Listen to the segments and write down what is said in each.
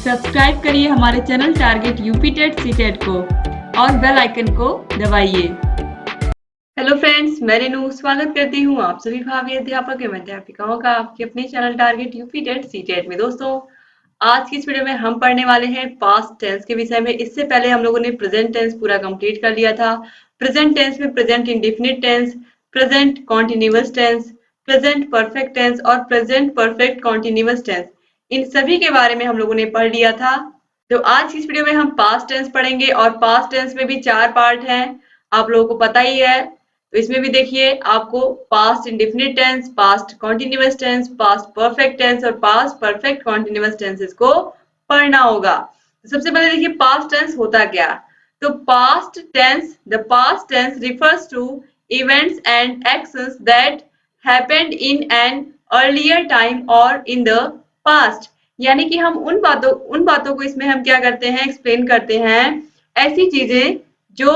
Subscribe करिए हमारे channel target UP TET CTET को और बेल आइकन को दबाइए। हेलो फ्रेंड्स, मैं रेनू स्वागत करती हूँ आप सभी भावी अध्यापक एवं अध्यापिकाओं का आपके अपने channel target UP TET CTET में। दोस्तों, आज की इस वीडियो में हम पढ़ने वाले हैं पास्ट टेंस के विषय में। इससे पहले हम लोगों ने प्रेजेंट टेंस पूरा कंप्लीट कर लिया था। प्रेजेंट टेंस में present indefinite tense, present continuous tense, present perfect tense और प्रेजेंट परफेक्ट कॉन्टिन्यूअस टेंस, इन सभी के बारे में हम लोगों ने पढ़ लिया था। तो आज की इस वीडियो में हम पास्ट टेंस पढ़ेंगे और पास्ट टेंस में भी 4 पार्ट हैं, आप लोगों को पता ही है। तो इसमें भी देखिए, आपको past indefinite tense, past continuous tense, past perfect tense और पास्ट परफेक्ट कॉन्टिन्यूअस टेंसेस को पढ़ना होगा। तो सबसे पहले देखिए पास्ट टेंस होता क्या। तो past tense, the past tense refers to events and actions that happened in an earlier time और इन द पास्ट। यानी कि हम उन बातों को इसमें हम क्या करते हैं, एक्सप्लेन करते हैं, ऐसी चीजें जो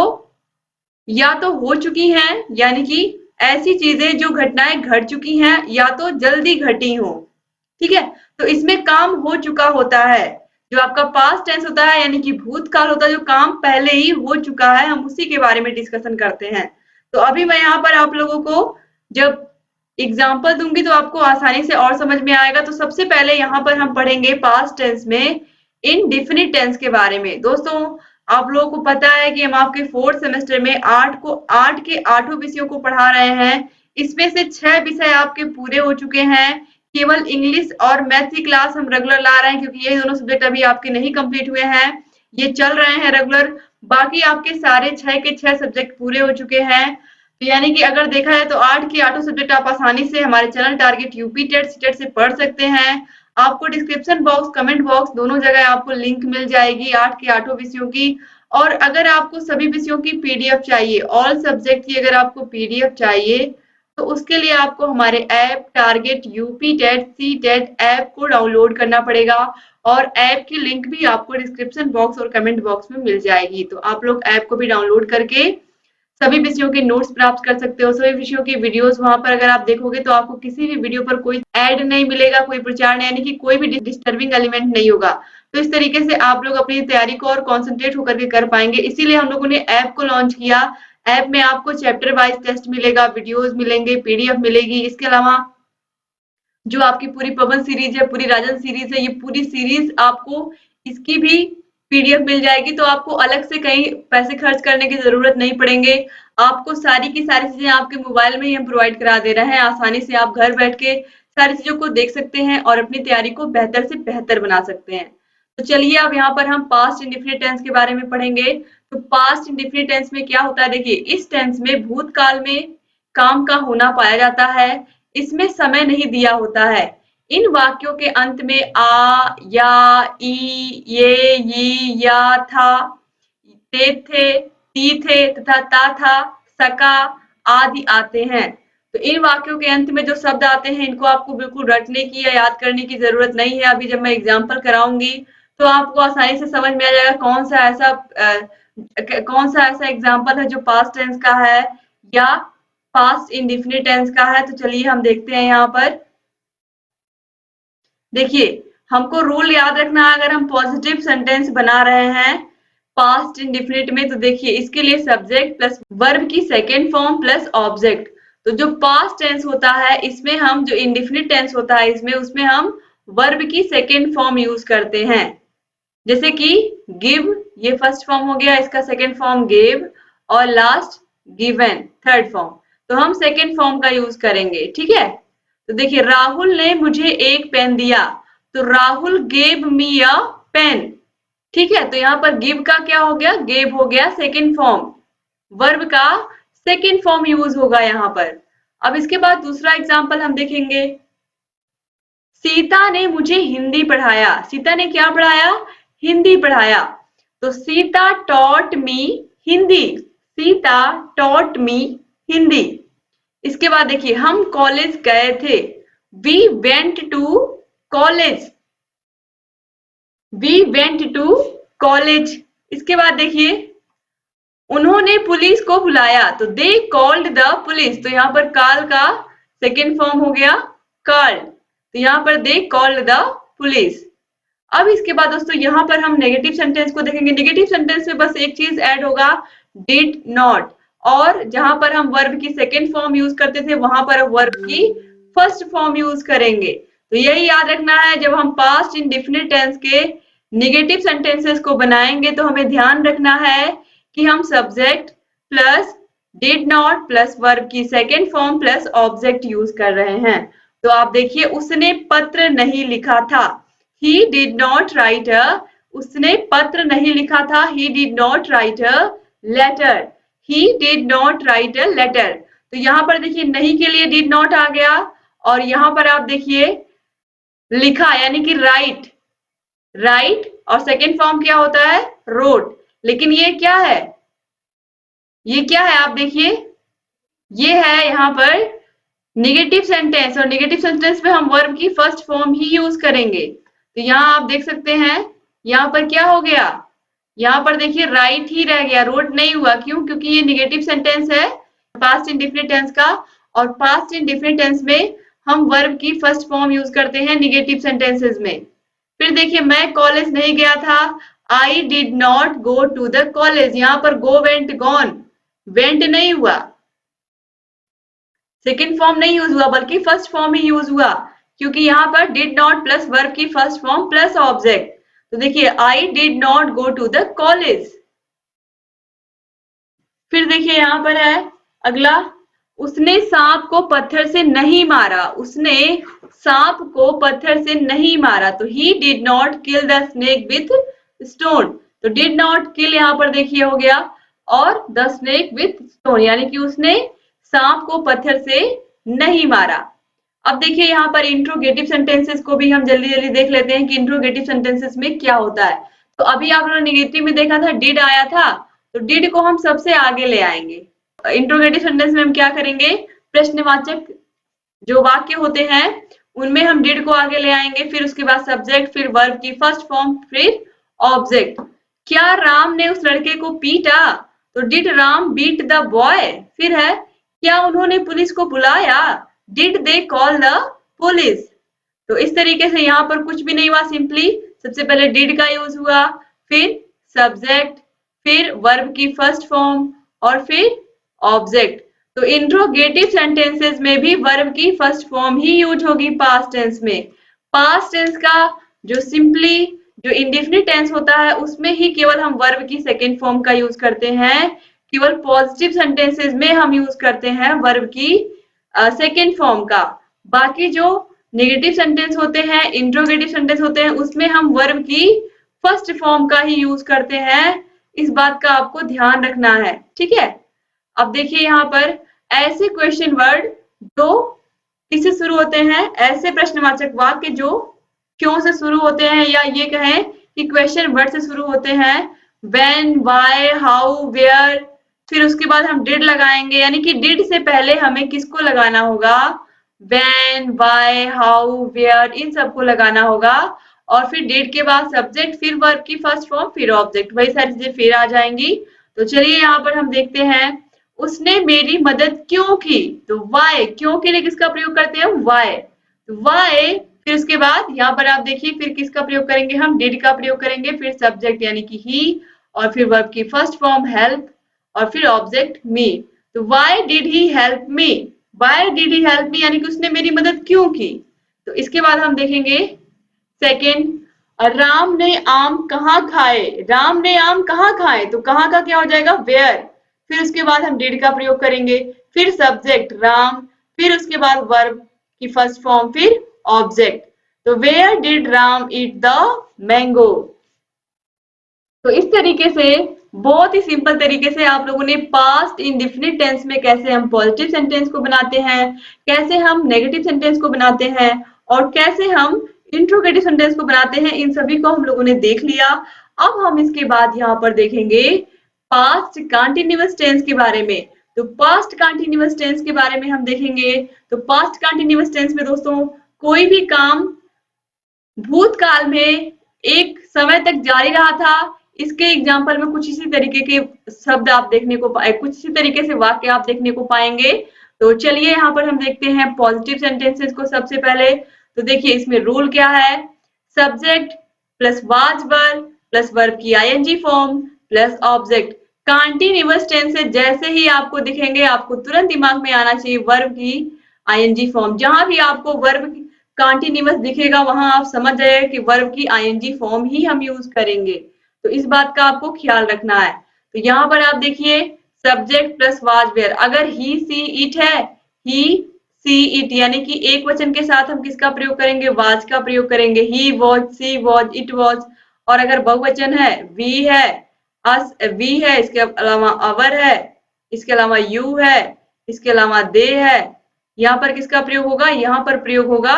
या तो हो चुकी हैं, यानी कि ऐसी चीजें जो घटनाएं घट चुकी हैं या तो जल्दी घटी हो। ठीक है, तो इसमें काम हो चुका होता है। जो आपका पास्ट टेंस होता है यानी कि भूतकाल होता है, जो काम पहले ही हो चुका है, हम उसी के बारे में डिस्कशन करते हैं। तो अभी मैं यहाँ पर आप लोगों को जब एग्जाम्पल दूंगी तो आपको आसानी से और समझ में आएगा। तो सबसे पहले यहाँ पर हम पढ़ेंगे पास्ट टेंस में इनडेफिनिट टेंस के बारे में। दोस्तों, आप लोगों को पता है कि हम आपके 4th सेमेस्टर में 8 के 8 विषयों को पढ़ा रहे हैं। इसमें से 6 विषय आपके पूरे हो चुके हैं। केवल इंग्लिश और मैथ की क्लास हम रेगुलर ला रहे हैं, क्योंकि ये दोनों सब्जेक्ट अभी आपके नहीं कंप्लीट हुए हैं, ये चल रहे हैं रेगुलर। बाकी आपके सारे 6 के 6 सब्जेक्ट पूरे हो चुके हैं। तो यानी कि अगर देखा जाए तो 8 के 8 सब्जेक्ट आप आसानी से हमारे channel target UP TET CTET से पढ़ सकते हैं। आपको डिस्क्रिप्शन बॉक्स, कमेंट बॉक्स, दोनों जगह आपको लिंक मिल जाएगी 8 के 8 विषयों की। और अगर आपको सभी विषयों की पीडीएफ चाहिए, ऑल सब्जेक्ट की अगर आपको पीडीएफ चाहिए, तो उसके लिए आपको हमारे app target UP TET CTET app को डाउनलोड करना पड़ेगा। और ऐप की लिंक भी आपको डिस्क्रिप्शन बॉक्स और कमेंट बॉक्स में मिल जाएगी। तो आप लोग ऐप को भी डाउनलोड करके सभी विषयों के नोट्स प्राप्त कर सकते हो। सभी विषयों की वीडियोस वहां पर अगर आप देखोगे तो आपको किसी भी वीडियो पर कोई ऐड नहीं मिलेगा, कोई प्रचार नहीं, यानी कि कोई भी डिस्टर्बिंग एलिमेंट नहीं होगा। तो इस तरीके से आप लोग अपनी तैयारी को और कॉन्सेंट्रेट होकर के कर पाएंगे। इसीलिए हम लोगों ने ऐप को लॉन्च किया। ऐप में आपको चैप्टर वाइज टेस्ट मिलेगा, वीडियोज मिलेंगे, पीडीएफ मिलेगी। इसके अलावा जो आपकी पूरी पवन सीरीज है, पूरी राजन सीरीज है, ये पूरी सीरीज आपको इसकी भी पीडीएफ मिल जाएगी। तो आपको अलग से कहीं पैसे खर्च करने की जरूरत नहीं पड़ेंगे। आपको सारी की सारी चीजें आपके मोबाइल में ही हम प्रोवाइड करा दे रहे हैं। आसानी से आप घर बैठ के सारी चीजों को देख सकते हैं और अपनी तैयारी को बेहतर से बेहतर बना सकते हैं। तो चलिए अब यहाँ पर हम पास्ट इंडेफिनिट टेंस के बारे में पढ़ेंगे। तो पास्ट इंडेफिनिट टेंस में क्या होता है, देखिए, इस टेंस में भूतकाल में काम का होना पाया जाता है। इसमें समय नहीं दिया होता है। इन वाक्यों के अंत में आ, या, ई, ये, यी, या, था, ते थे, ती थे तथा ता था, सका आदि आते हैं। तो इन वाक्यों के अंत में जो शब्द आते हैं, इनको आपको बिल्कुल रटने की या याद करने की जरूरत नहीं है। अभी जब मैं एग्जाम्पल कराऊंगी तो आपको आसानी से समझ में आ जाएगा कौन सा ऐसा एग्जाम्पल है जो पास्ट टेंस का है या पास्ट इंडेफिनिट टेंस का है। तो चलिए हम देखते हैं। यहाँ पर देखिए, हमको रूल याद रखना है। अगर हम पॉजिटिव सेंटेंस बना रहे हैं पास्ट इंडेफिनिट में, तो देखिए इसके लिए सब्जेक्ट प्लस वर्ब की सेकेंड फॉर्म प्लस ऑब्जेक्ट। तो जो पास्ट टेंस होता है इसमें हम, जो इंडेफिनिट टेंस होता है इसमें, उसमें हम वर्ब की सेकेंड फॉर्म यूज करते हैं। जैसे कि गिव, ये फर्स्ट फॉर्म हो गया, इसका सेकेंड फॉर्म गेव, और लास्ट गिवन, थर्ड फॉर्म। तो हम सेकेंड फॉर्म का यूज करेंगे। ठीक है, तो देखिए, राहुल ने मुझे एक पेन दिया, तो राहुल गेव मी अ पेन। ठीक है, तो यहाँ पर गिव का क्या हो गया, गेव हो गया सेकेंड फॉर्म, वर्ब का सेकेंड फॉर्म यूज होगा यहाँ पर। अब इसके बाद दूसरा एग्जाम्पल हम देखेंगे। सीता ने मुझे हिंदी पढ़ाया। सीता ने क्या पढ़ाया, हिंदी पढ़ाया। तो Sita taught me Hindi, Sita taught me Hindi. इसके बाद देखिए, हम कॉलेज गए थे, we went to college, we went to college. इसके बाद देखिए, उन्होंने पुलिस को बुलाया, तो दे कॉल्ड द पुलिस। तो यहाँ पर कॉल का सेकेंड फॉर्म हो गया कॉल्ड, तो यहाँ पर दे कॉल्ड द पुलिस। अब इसके बाद दोस्तों यहाँ पर हम नेगेटिव सेंटेंस को देखेंगे। नेगेटिव सेंटेंस में बस एक चीज ऐड होगा, डिड नॉट, और जहां पर हम वर्ब की सेकेंड फॉर्म यूज करते थे वहां पर वर्ब की फर्स्ट फॉर्म यूज करेंगे। तो यही याद रखना है, जब हम पास्ट इंडेफिनिट टेंस के नेगेटिव सेंटेंसेस को बनाएंगे तो हमें ध्यान रखना है कि हम subject plus did not plus verb की second form plus object use कर रहे हैं। तो आप देखिए, उसने पत्र नहीं लिखा था, he did not write a, उसने पत्र नहीं लिखा था, he did not write a letter, he did not write a letter। तो यहाँ पर देखिए नहीं के लिए did not आ गया, और यहाँ पर आप देखिए लिखा यानी कि राइट, राइट और सेकेंड फॉर्म क्या होता है, रोट। लेकिन ये क्या है, ये क्या है, आप देखिए ये है यहाँ पर नेगेटिव सेंटेंस, और नेगेटिव सेंटेंस में हम वर्ब की फर्स्ट फॉर्म ही यूज करेंगे। तो यहाँ आप देख सकते हैं यहाँ पर क्या हो गया, यहाँ पर देखिए राइट ही रह गया, रोट नहीं हुआ। क्यों? क्योंकि ये नेगेटिव सेंटेंस है पास्ट इंडेफिनिट टेंस का, और पास्ट इंडेफिनिट टेंस में हम वर्ब की फर्स्ट फॉर्म यूज करते हैं नेगेटिव सेंटेंसेस में। फिर देखिए मैं कॉलेज नहीं गया था, I did not go to the college. यहाँ पर गो वेंट गॉन, वेंट नहीं हुआ, सेकेंड फॉर्म नहीं यूज हुआ बल्कि फर्स्ट फॉर्म ही यूज हुआ, क्योंकि यहाँ पर डिड नॉट प्लस वर्ब की फर्स्ट फॉर्म प्लस ऑब्जेक्ट। तो देखिए I did not go to the college. फिर देखिए यहाँ पर है अगला, उसने सांप को पत्थर से नहीं मारा, उसने सांप को पत्थर से नहीं मारा। तो he did not kill the snake with stone. तो डिड नॉट किल यहाँ पर देखिए हो गया, और द स्नेक विथ स्टोन यानी कि उसने सांप को पत्थर से नहीं मारा। अब देखिए यहाँ पर इंट्रोगेटिव सेंटेंसेस को भी हम जल्दी जल्दी देख लेते हैं कि इंट्रोगेटिव सेंटेंसेस में क्या होता है। तो अभी आप लोगों ने नेगेटिव में देखा था डिड आया था, तो डिड को हम सबसे आगे ले आएंगे। इंट्रोगेटिव सेंटेंस में हम क्या करेंगे, प्रश्नवाचक जो वाक्य होते हैं उनमें हम डिड को आगे ले आएंगे, फिर उसके बाद सब्जेक्ट, फिर वर्ब की फर्स्ट फॉर्म, फिर ऑब्जेक्ट। क्या राम ने उस लड़के को पीटा? तो did Ram beat the boy. फिर है क्या उन्होंने पुलिस को बुलाया? Did they call the police. तो इस तरीके से यहाँ पर कुछ भी नहीं हुआ, सिंपली सबसे पहले डिड का यूज हुआ, फिर सब्जेक्ट, फिर वर्ब की फर्स्ट फॉर्म और फिर ऑब्जेक्ट। तो इंट्रोगेटिव सेंटेंसेस में भी वर्ब की फर्स्ट फॉर्म ही यूज होगी पास्ट टेंस में। पास्ट टेंस का जो सिंपली जो इंडेफिनिट टेंस होता है उसमें ही केवल हम वर्ब की सेकेंड फॉर्म का यूज करते हैं, केवल पॉजिटिव सेंटेंसेस में हम यूज करते हैं वर्ब की सेकेंड फॉर्म का। बाकी जो नेगेटिव सेंटेंस होते हैं, इंट्रोगेटिव सेंटेंस होते हैं, उसमें हम वर्ब की फर्स्ट फॉर्म का ही यूज करते हैं। इस बात का आपको ध्यान रखना है, ठीक है। अब देखिए यहाँ पर ऐसे क्वेश्चन वर्ड जो किससे शुरू होते हैं, ऐसे प्रश्नवाचक वाक्य जो क्यों से शुरू होते हैं, या ये कहें कि क्वेश्चन वर्ड से शुरू होते हैं, व्हेन, व्हाई, हाउ, वेयर, फिर उसके बाद हम डिड लगाएंगे, यानी कि डिड से पहले हमें किसको लगाना होगा, व्हेन, व्हाई, हाउ, वेयर, इन सबको लगाना होगा, और फिर डिड के बाद सब्जेक्ट, फिर वर्ब की फर्स्ट फॉर्म, फिर ऑब्जेक्ट, वही सारी चीजें फिर आ जाएंगी। तो चलिए यहाँ पर हम देखते हैं, उसने मेरी मदद क्यों की? तो व्हाई, क्यों के लिए किसका प्रयोग करते हैं, व्हाई। तो व्हाई, फिर उसके बाद यहाँ पर आप देखिए फिर किसका प्रयोग करेंगे, हम डिड का प्रयोग करेंगे, फिर सब्जेक्ट यानी कि ही, और फिर वर्ब की फर्स्ट फॉर्म हेल्प, और फिर ऑब्जेक्ट मी। तो why did he help me, why did he help me यानी कि उसने मेरी मदद क्यों की। तो इसके बाद हम देखेंगे सेकेंड, राम ने आम कहाँ खाए, राम ने आम कहाँ खाए, तो कहाँ का क्या हो जाएगा, वेयर। फिर उसके बाद हम डिड का प्रयोग करेंगे, फिर सब्जेक्ट राम, फिर उसके बाद वर्ब की फर्स्ट फॉर्म, फिर ऑब्जेक्ट। तो where did Ram eat the mango. तो इस तरीके से बहुत ही सिंपल तरीके से आप लोगों ने पास्ट इंडेफिनिट टेंस में कैसे हम पॉजिटिव सेंटेंस को बनाते हैं, कैसे हम नेगेटिव सेंटेंस को बनाते हैं, और कैसे हम इंट्रोगेटिव सेंटेंस को बनाते हैं, इन सभी को हम लोगों ने देख लिया। अब हम इसके बाद यहाँ पर देखेंगे पास्ट कंटीन्यूअस टेंस के बारे में। तो पास्ट कंटीन्यूअस टेंस के बारे में हम देखेंगे। तो पास्ट कंटीन्यूअस टेंस में दोस्तों कोई भी काम भूतकाल में एक समय तक जारी रहा था, इसके एग्जाम्पल में कुछ इसी तरीके के शब्द आप देखने को पाए, कुछ इसी तरीके से वाक्य आप देखने को पाएंगे। तो चलिए यहाँ पर हम देखते हैं पॉजिटिव सेंटेंसेस को सबसे पहले। तो देखिए इसमें रूल क्या है, subject plus was verb plus verb की ING form plus object. Continuous tense से जैसे ही आपको दिखेंगे आपको तुरंत दिमाग में आना चाहिए वर्ब की आईएनजी फॉर्म। जहां भी आपको वर्ब कॉन्टिन्यूअस दिखेगा वहां आप समझ जाइए कि वर्ब की आईएनजी फॉर्म ही हम यूज करेंगे। तो इस बात का आपको ख्याल रखना है। तो यहाँ पर आप देखिए सब्जेक्ट प्लस वाज वेयर। अगर ही सी इट है, ही सी इट यानी कि एक वचन के साथ हम किसका प्रयोग करेंगे, वाज का प्रयोग करेंगे। He was, she was, it was. और अगर बहुवचन है, वी है, अस वी है, इसके अलावा अवर है, इसके अलावा यू है, इसके अलावा दे है, यहाँ पर किसका प्रयोग होगा, यहाँ पर प्रयोग होगा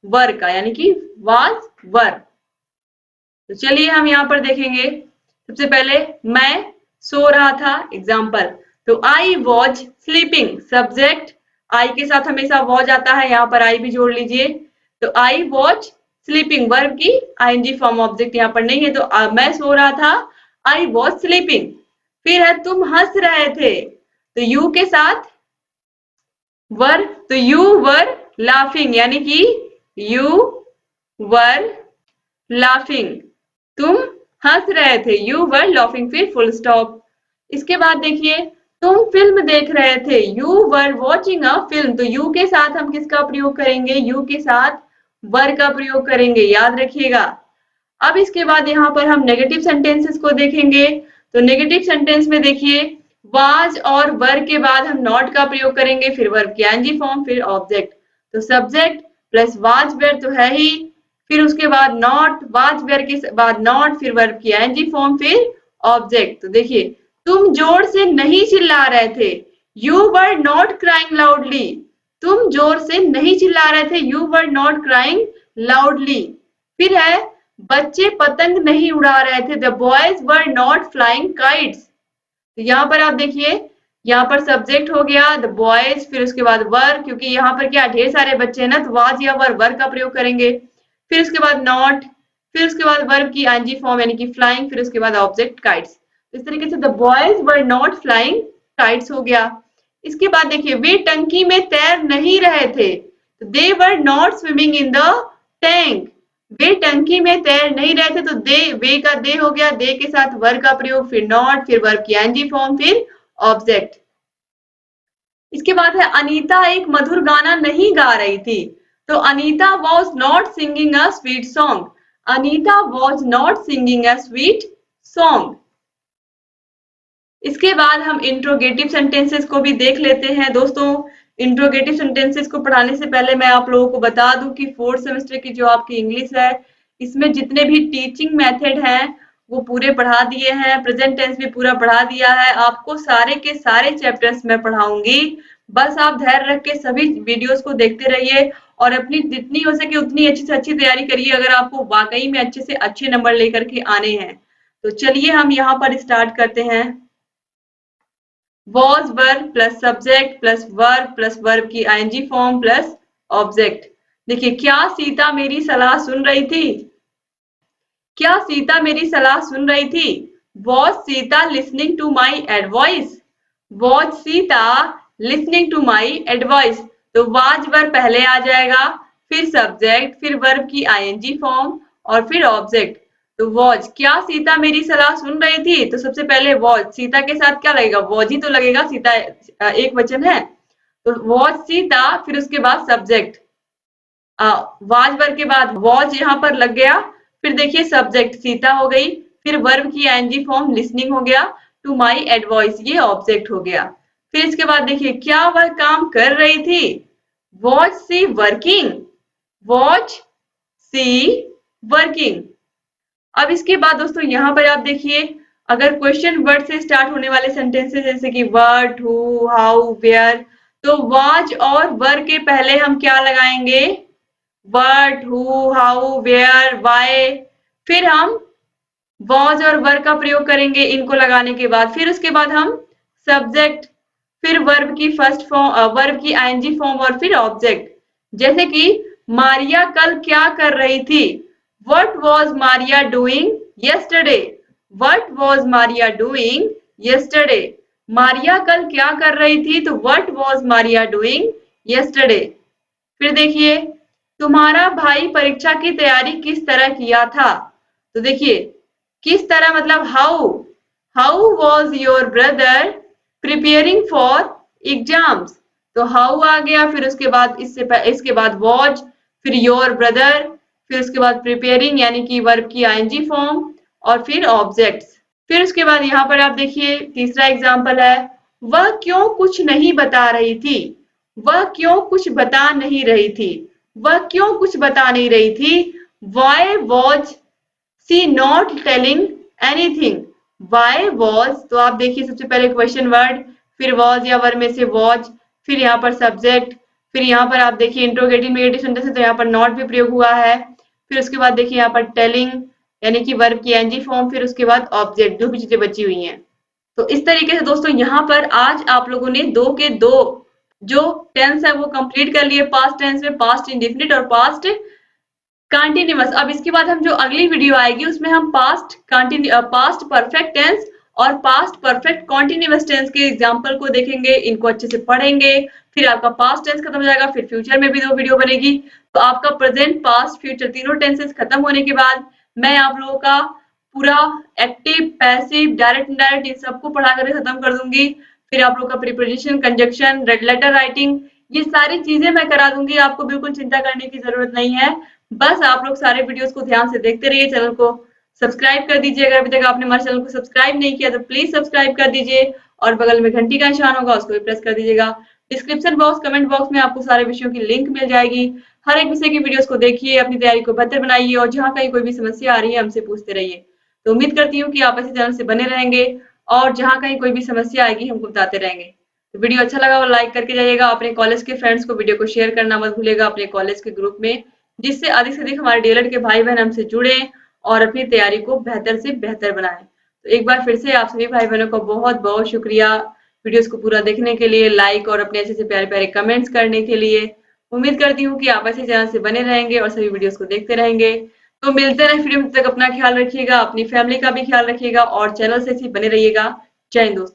वर का, यानी कि वाज वर। तो चलिए हम यहाँ पर देखेंगे। सबसे पहले मैं सो रहा था, एग्जाम्पल। तो I was sleeping, subject I के साथ हमेशा वॉज आता है, यहाँ पर आई भी जोड़ लीजिए। तो आई वॉज स्लीपिंग, वर्ब की आईएनजी फॉर्म, ऑब्जेक्ट यहाँ पर नहीं है। तो मैं सो रहा था, आई वॉज स्लीपिंग। फिर है तुम हंस रहे थे, तो यू के साथ वर, तो यू वर लाफिंग, यानी कि यू वर लाफिंग, तुम हंस रहे थे, यू वर लाफिंग, फिर फुल स्टॉप। इसके बाद देखिए तुम फिल्म देख रहे थे, you were watching a film. तो यू के साथ हम किसका प्रयोग करेंगे, यू के साथ वर का प्रयोग करेंगे, याद रखिएगा। अब इसके बाद यहाँ पर हम नेगेटिव सेंटेंसेस को देखेंगे। तो नेगेटिव सेंटेंस में देखिए वाज और वर के बाद हम नॉट का प्रयोग करेंगे, फिर वर्ब की आईएनजी फॉर्म, फिर ऑब्जेक्ट। तो सब्जेक्ट प्लस वाज वेयर तो है ही, फिर उसके बाद नॉट, वाज वेयर के बाद नॉट, फिर वर्ब की आईएनजी फॉर्म, फिर ऑब्जेक्ट। तो देखिए तुम जोर से नहीं चिल्ला रहे थे, you were not crying loudly. तुम जोर से नहीं चिल्ला रहे थे, you were not crying loudly. फिर है बच्चे पतंग नहीं उड़ा रहे थे, the boys were not flying kites. तो यहाँ पर आप देखिए यहाँ पर सब्जेक्ट हो गया द बॉयज, फिर उसके बाद वर, क्योंकि यहाँ पर क्या ढेर सारे बच्चे हैं ना, तो वाज या वर का प्रयोग करेंगे। फिर उसके बाद नॉट, फिर उसके बाद वर्ब की आईएनजी फॉर्म यानी कि फ्लाइंग, फिर उसके बाद ऑब्जेक्ट काइट्स। इस तरीके से the boys were not flying kites हो गया। इसके बाद देखिए वे टंकी में तैर नहीं रहे थे, they were not swimming in the tank. वे टंकी में तैर नहीं रहे थे, तो दे, वे का दे हो गया, दे के साथ वर का प्रयोग, फिर नॉट, फिर वर्ब की आईएनजी फॉर्म, फिर ऑब्जेक्ट। इसके बाद है अनीता एक मधुर गाना नहीं गा रही थी, तो Anita was not singing a sweet song. Anita was not singing a sweet song. इसके बाद हम इंट्रोगेटिव सेंटेंसेस को भी देख लेते हैं। दोस्तों इंट्रोगेटिव सेंटेंसेस को पढ़ाने से पहले मैं आप लोगों को बता दूं कि 4th सेमेस्टर की जो आपकी इंग्लिश है, इसमें जितने भी टीचिंग मेथड हैं वो पूरे पढ़ा दिए हैं, प्रेजेंट टेंस भी पूरा पढ़ा दिया है। आपको सारे के सारे चैप्टर्स मैं पढ़ाऊंगी, बस आप धैर्य रख के सभी वीडियोस को देखते रहिए और अपनी जितनी हो सके उतनी अच्छी से अच्छी तैयारी करिए, अगर आपको वाकई में अच्छे से अच्छे नंबर लेकर के आने हैं। तो चलिए हम यहाँ पर स्टार्ट करते हैं। was verb plus subject plus verb की आईएनजी फॉर्म प्लस ऑब्जेक्ट। देखिए क्या सीता मेरी सलाह सुन रही थी, क्या सीता मेरी सलाह सुन रही थी, was Sita listening to my advice, was Sita listening to my advice. तो was वर्ब पहले आ जाएगा, फिर सब्जेक्ट, फिर वर्ब की आईएनजी फॉर्म और फिर ऑब्जेक्ट। तो वॉज, क्या सीता मेरी सलाह सुन रही थी, तो सबसे पहले वॉज, सीता के साथ क्या लगेगा, वॉज ही तो लगेगा, सीता एक वचन है, तो वॉज सीता, फिर उसके बाद सब्जेक्ट, वाज वर्ब के बाद वॉज यहाँ पर लग गया, फिर देखिए सब्जेक्ट सीता हो गई, फिर वर्ब की आईएनजी फॉर्म लिसनिंग हो गया, टू माई एडवाइस ये ऑब्जेक्ट हो गया। फिर इसके बाद देखिए क्या वह काम कर रही थी, was she working, was she working. अब इसके बाद दोस्तों यहाँ पर आप देखिए अगर क्वेश्चन वर्ड से स्टार्ट होने वाले सेंटेंसेस जैसे कि व्हाट, हु, हाउ, वेयर, तो वाज और वर के पहले हम क्या लगाएंगे, what, who, how, where, why, फिर हम वाज और वर का प्रयोग करेंगे इनको लगाने के बाद, फिर उसके बाद हम सब्जेक्ट, फिर वर्ब की फर्स्ट फॉर्म, वर्ब की आईएनजी फॉर्म और फिर ऑब्जेक्ट। जैसे कि मारिया कल क्या कर रही थी, What was Maria doing yesterday? What was Maria doing yesterday? Maria कल क्या कर रही थी, तो What was Maria doing yesterday? फिर देखिए तुम्हारा भाई परीक्षा की तैयारी किस तरह किया था, तो देखिए किस तरह, मतलब how was your brother preparing for exams. तो हाउ आ गया, फिर उसके बाद इसके बाद वॉज, फिर योर ब्रदर, फिर उसके बाद प्रिपेयरिंग यानी कि वर्ब की आईएनजी फॉर्म, और फिर ऑब्जेक्ट्स। फिर उसके बाद यहाँ पर आप देखिए तीसरा एग्जाम्पल है, वह क्यों कुछ नहीं बता रही थी। वह क्यों कुछ बता नहीं रही थी। वह क्यों कुछ बता नहीं रही थी। Why was she not telling anything? Why was, तो आप देखिए सबसे पहले क्वेश्चन वर्ड, फिर was या वर्ब में से was, फिर यहाँ पर सब्जेक्ट, फिर यहाँ पर आप देखिए इंट्रोगेटिव नेगेटिव सेंटेंस है तो यहाँ पर नॉट भी प्रयोग हुआ है। फिर उसके बाद देखिए यहाँ पर टेलिंग यानी कि वर्ब की एनजी फॉर्म, फिर उसके बाद ऑब्जेक्ट, जो भी चीजें बची हुई हैं। तो इस तरीके से दोस्तों यहाँ पर आज आप लोगों ने दो के दो जो टेंस है वो कंप्लीट कर लिए, पास्ट टेंस में पास्ट इंडेफिनिट और पास्ट कंटिन्यूअस। अब इसके बाद हम जो अगली वीडियो आएगी उसमें हम पास्ट परफेक्ट टेंस और पास्ट परफेक्ट कॉन्टिन्यूअस टेंस के एग्जाम्पल को देखेंगे, इनको अच्छे से पढ़ेंगे। फिर आपका पास्ट टेंस खत्म हो जाएगा, फिर फ्यूचर में भी दो वीडियो बनेगी। तो आपका प्रेजेंट पास्ट फ्यूचर तीनों टेंसेस खत्म होने के बाद मैं आप लोगों का पूरा एक्टिव पैसिव डायरेक्ट इनडायरेक्ट इन सबको पढ़ा कर खत्म कर दूंगी। फिर आप लोग का preposition conjunction read letter writing ये सारी चीजें मैं करा दूंगी, आपको बिल्कुल चिंता करने की जरूरत नहीं है। बस आप लोग सारे वीडियोस को ध्यान से देखते रहिए, चैनल को सब्सक्राइब कर दीजिए। अगर अभी तक आपने हमारे चैनल को सब्सक्राइब नहीं किया तो प्लीज सब्सक्राइब कर दीजिए और बगल में घंटी का निशान होगा उसको भी प्रेस कर दीजिएगा। डिस्क्रिप्शन बॉक्स कमेंट बॉक्स में आपको सारे विषयों की लिंक मिल जाएगी। हर एक विषय की वीडियोस को देखिए, अपनी तैयारी को बेहतर बनाइए और जहाँ कहीं कोई भी समस्या आ रही है हमसे पूछते रहिए। तो उम्मीद करती हूँ कि आप ऐसे चैनल से बने रहेंगे और जहाँ कहीं कोई भी समस्या आएगी हमको बताते रहेंगे। तो वीडियो अच्छा लगा और लाइक करके जाइएगा। अपने कॉलेज के फ्रेंड्स को वीडियो को शेयर करना मत भूलिएगा अपने कॉलेज के ग्रुप में, जिससे अधिक से अधिक हमारे डीएलएड के भाई बहन हमसे जुड़े और अपनी तैयारी को बेहतर से बेहतर बनाएं। तो एक बार फिर से आप सभी भाई बहनों का बहुत बहुत शुक्रिया वीडियोस को पूरा देखने के लिए, लाइक और अपने अच्छे से प्यारे प्यारे कमेंट्स करने के लिए। उम्मीद करती हूँ कि आप ऐसे चैनल से बने रहेंगे और सभी वीडियोस को देखते रहेंगे। तो मिलते रहे फिर तक अपना ख्याल रखिएगा, अपनी फैमिली का भी ख्याल रखिएगा और चैनल से ही बने रहिएगा। जय हिंद दोस्तों।